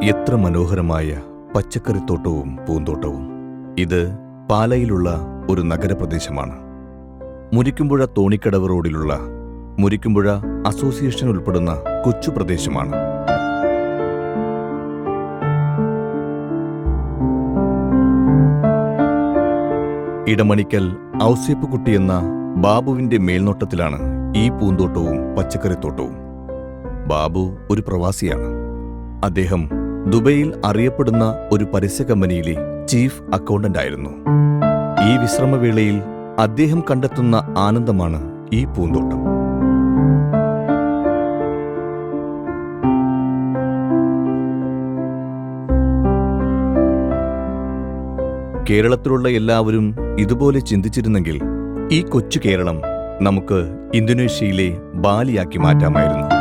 എത്ര മനോഹരമായ പച്ചക്കറിത്തോട്ടവും പൂന്തോട്ടവും. ഇത് പാലയിലുള്ള ഒരു നഗരപ്രദേശമാണ്. മുരിക്കുമ്പുഴ തോണിക്കടവ് റോഡിലുള്ള മുരിക്കുമ്പുഴ അസോസിയേഷൻ ഉൾപ്പെടുന്ന കൊച്ചു പ്രദേശമാണ്. ഇടമണിക്കൽ ഔസേപ്പുകുട്ടി എന്ന ബാബുവിന്റെ മേൽനോട്ടത്തിലാണ് ഈ പൂന്തോട്ടവും പച്ചക്കറിത്തോട്ടവും. ബാബു ഒരു പ്രവാസിയാണ്. അദ്ദേഹം ദുബൈയിൽ അറിയപ്പെടുന്ന ഒരു പരസ്യ കമ്പനിയിലെ ചീഫ് അക്കൗണ്ടന്റ് ആയിരുന്നു. ഈ വിശ്രമവേളയിൽ അദ്ദേഹം കണ്ടെത്തുന്ന ആനന്ദമാണ് ഈ പൂന്തോട്ടം. കേരളത്തിലുള്ള എല്ലാവരും ഇതുപോലെ ചിന്തിച്ചിരുന്നെങ്കിൽ ഈ കൊച്ചു കേരളം നമുക്ക് ഇന്തോനേഷ്യയിലെ ബാലിയാക്കി മാറ്റാമായിരുന്നു.